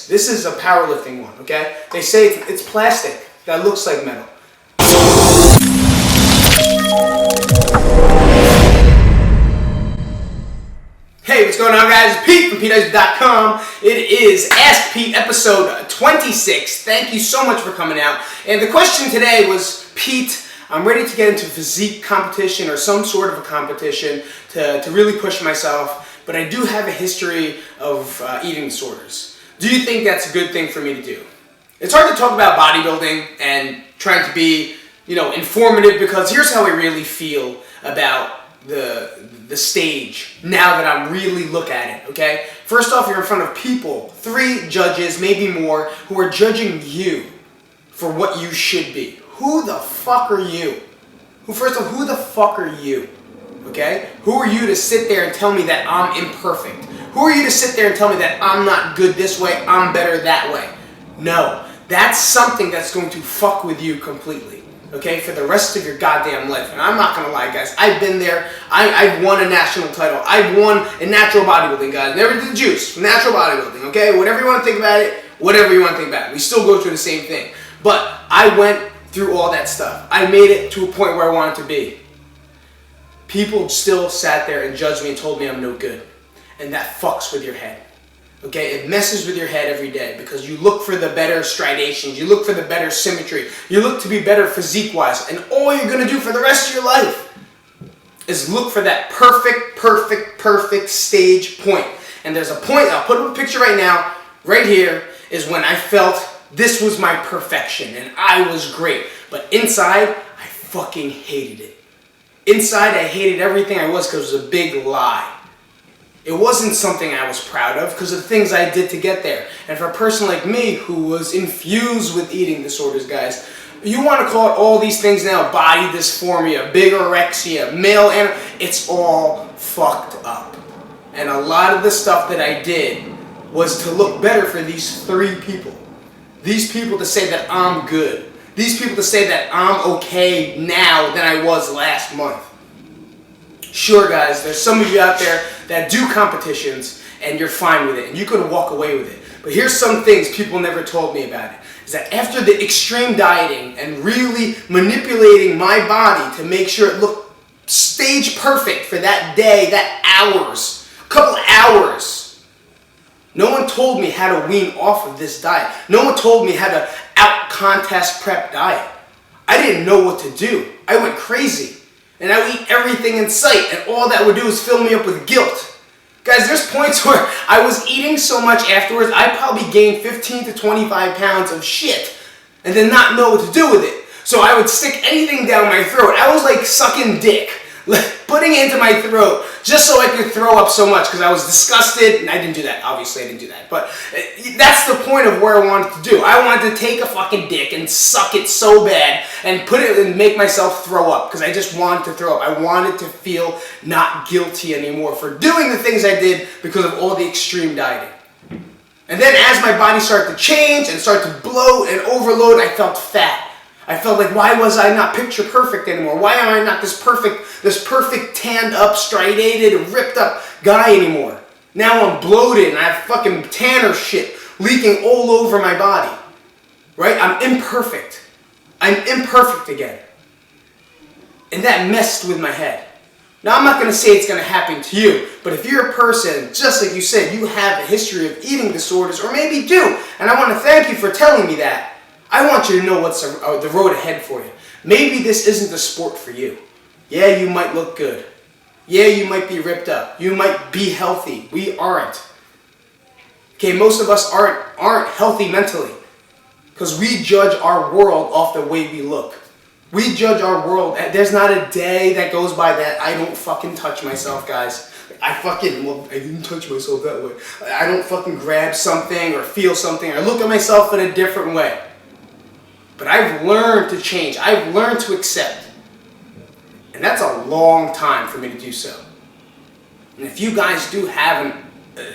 This is a powerlifting one, okay? They say it's plastic that looks like metal. Hey, what's going on, guys? Pete from Isip.com. It is Ask Pete episode 26. Thank you so much for coming out. And the question today was, Pete, I'm ready to get into physique competition or some sort of a competition to really push myself, but I do have a history of eating disorders. Do you think that's a good thing for me to do? It's hard to talk about bodybuilding and trying to be, informative, because here's how I really feel about the stage now that I'm really look at it, okay? First off, you're in front of people, 3 judges, maybe more, who are judging you for what you should be. Who the fuck are you? First off, who the fuck are you? Okay? Who are you to sit there and tell me that I'm imperfect? Who are you to sit there and tell me that I'm not good this way, I'm better that way? No. That's something that's going to fuck with you completely. Okay? For the rest of your goddamn life. And I'm not gonna lie, guys. I've been there. I've won a national title. I've won in natural bodybuilding, guys. Never did the juice. Natural bodybuilding, okay? Whatever you want to think about it, whatever you want to think about it. We still go through the same thing. But I went through all that stuff. I made it to a point where I wanted to be. People still sat there and judged me and told me I'm no good. And that fucks with your head. Okay? It messes with your head every day because you look for the better stridations. You look for the better symmetry. You look to be better physique-wise. And all you're going to do for the rest of your life is look for that perfect stage point. And there's a point, I'll put up a picture right now, right here, is when I felt this was my perfection and I was great. But inside, I fucking hated it. Inside, I hated everything I was because it was a big lie. It wasn't something I was proud of because of the things I did to get there. And for a person like me who was infused with eating disorders, guys, you want to call it all these things now, body dysphormia, bigorexia, male animal, it's all fucked up. And a lot of the stuff that I did was to look better for these 3 people. These people to say that I'm good. These people to say that I'm okay now than I was last month. Sure, guys, there's some of you out there that do competitions and you're fine with it and you can walk away with it. But here's some things people never told me about it. Is that after the extreme dieting and really manipulating my body to make sure it looked stage perfect for that day, that hours, a couple of hours, no one told me how to wean off of this diet. No one told me how to out-contest prep diet. I didn't know what to do. I went crazy. And I would eat everything in sight. And all that would do is fill me up with guilt. Guys, there's points where I was eating so much afterwards, I probably gained 15 to 25 pounds of shit. And then not know what to do with it. So I would stick anything down my throat. I was like sucking dick. Putting it into my throat just so I could throw up so much because I was disgusted. And I didn't do that. Obviously, I didn't do that. But that's the point of where I wanted to do. I wanted to take a fucking dick and suck it so bad and put it and make myself throw up because I just wanted to throw up. I wanted to feel not guilty anymore for doing the things I did because of all the extreme dieting. And then as my body started to change and start to bloat and overload, I felt fat. I felt like, why was I not picture perfect anymore? Why am I not this perfect tanned up, striated, ripped up guy anymore? Now I'm bloated and I have fucking tanner shit leaking all over my body. Right? I'm imperfect. I'm imperfect again. And that messed with my head. Now I'm not going to say it's going to happen to you, but if you're a person, just like you said, you have a history of eating disorders, or maybe do, and I want to thank you for telling me that, I want you to know what's the road ahead for you. Maybe this isn't the sport for you. Yeah, you might look good. Yeah, you might be ripped up. You might be healthy. We aren't. Okay, most of us aren't healthy mentally because we judge our world off the way we look. We judge our world. There's not a day that goes by that I don't fucking touch myself, guys. I didn't touch myself that way. I don't fucking grab something or feel something or look at myself in a different way. But I've learned to change. I've learned to accept. And that's a long time for me to do so. And if you guys do have an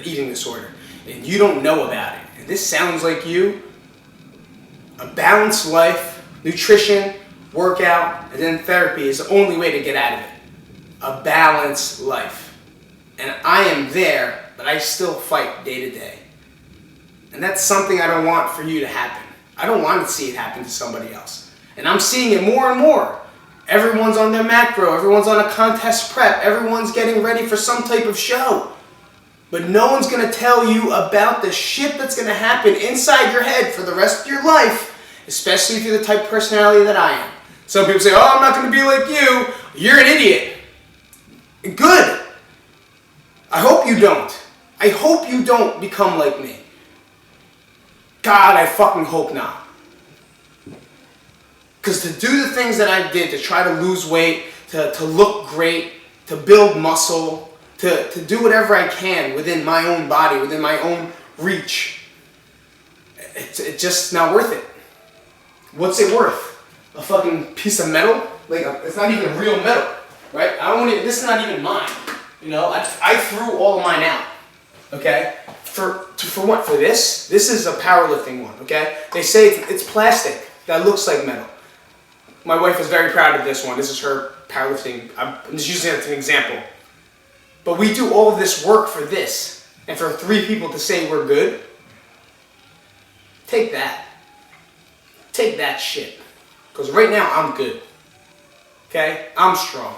eating disorder and you don't know about it, and this sounds like you, a balanced life, nutrition, workout, and then therapy is the only way to get out of it. A balanced life. And I am there, but I still fight day to day. And that's something I don't want for you to happen. I don't want to see it happen to somebody else. And I'm seeing it more and more. Everyone's on their macro, everyone's on a contest prep, everyone's getting ready for some type of show. But no one's going to tell you about the shit that's going to happen inside your head for the rest of your life, especially if you're the type of personality that I am. Some people say, oh, I'm not going to be like you. You're an idiot. Good. I hope you don't. I hope you don't become like me. God, I fucking hope not. Because to do the things that I did, to try to lose weight, to look great, to build muscle, to do whatever I can within my own body, within my own reach, it's just not worth it. What's it worth? A fucking piece of metal? Like, it's not even real metal, right? This is not even mine. You know, I threw all of mine out, okay? For what? For this? This is a powerlifting one, okay? They say it's plastic that looks like metal. My wife is very proud of this one. This is her powerlifting. I'm just using it as an example. But we do all of this work for this. And for 3 people to say we're good, take that. Take that shit. Because right now I'm good. Okay? I'm strong.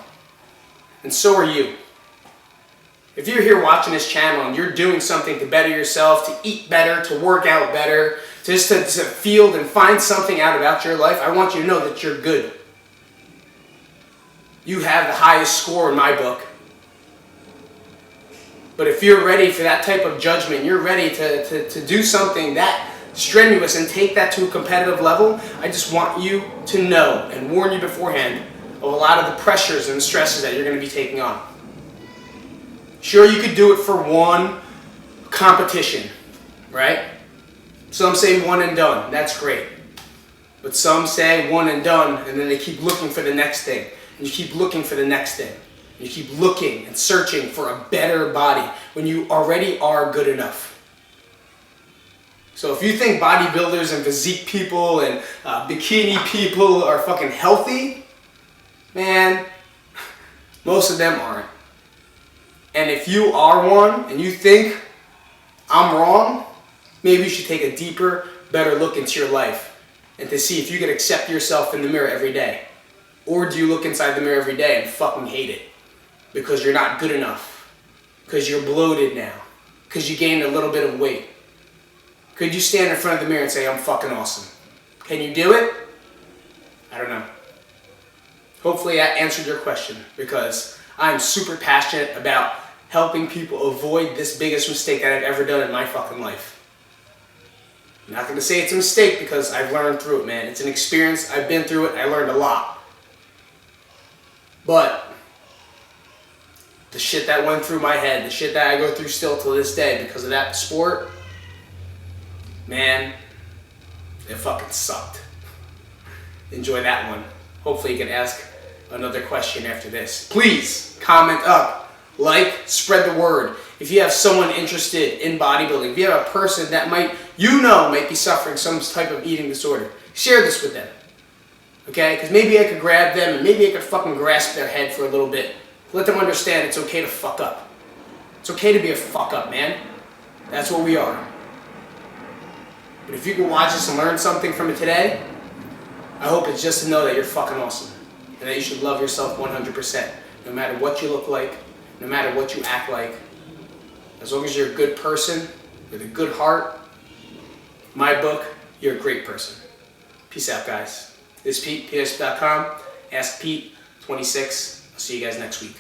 And so are you. If you're here watching this channel and you're doing something to better yourself, to eat better, to work out better, just to feel and find something out about your life, I want you to know that you're good. You have the highest score in my book. But if you're ready for that type of judgment, you're ready to do something that strenuous and take that to a competitive level, I just want you to know and warn you beforehand of a lot of the pressures and stresses that you're going to be taking on. Sure, you could do it for one competition, right? Some say one and done. That's great. But some say one and done, and then they keep looking for the next thing. And you keep looking for the next thing. And you keep looking and searching for a better body when you already are good enough. So if you think bodybuilders and physique people and bikini people are fucking healthy, man, most of them aren't. And if you are one and you think I'm wrong, maybe you should take a deeper, better look into your life and to see if you can accept yourself in the mirror every day. Or do you look inside the mirror every day and fucking hate it because you're not good enough, because you're bloated now, because you gained a little bit of weight? Could you stand in front of the mirror and say, I'm fucking awesome? Can you do it? I don't know. Hopefully that answered your question, because I'm super passionate about helping people avoid this biggest mistake that I've ever done in my fucking life. I'm not going to say it's a mistake because I've learned through it, man. It's an experience. I've been through it. I learned a lot. But the shit that went through my head, the shit that I go through still to this day because of that sport, man, it fucking sucked. Enjoy that one. Hopefully you can ask another question after this. Please comment up. Like, spread the word. If you have someone interested in bodybuilding, if you have a person that might be suffering some type of eating disorder, share this with them. Okay? Because maybe I could grab them and maybe I could fucking grasp their head for a little bit. Let them understand it's okay to fuck up. It's okay to be a fuck up, man. That's what we are. But if you can watch this and learn something from it today, I hope it's just to know that you're fucking awesome. And that you should love yourself 100%. No matter what you look like, no matter what you act like. As long as you're a good person, with a good heart, my book, you're a great person. Peace out, guys. This is Pete, Isip.com. Ask Pete 26. I'll see you guys next week.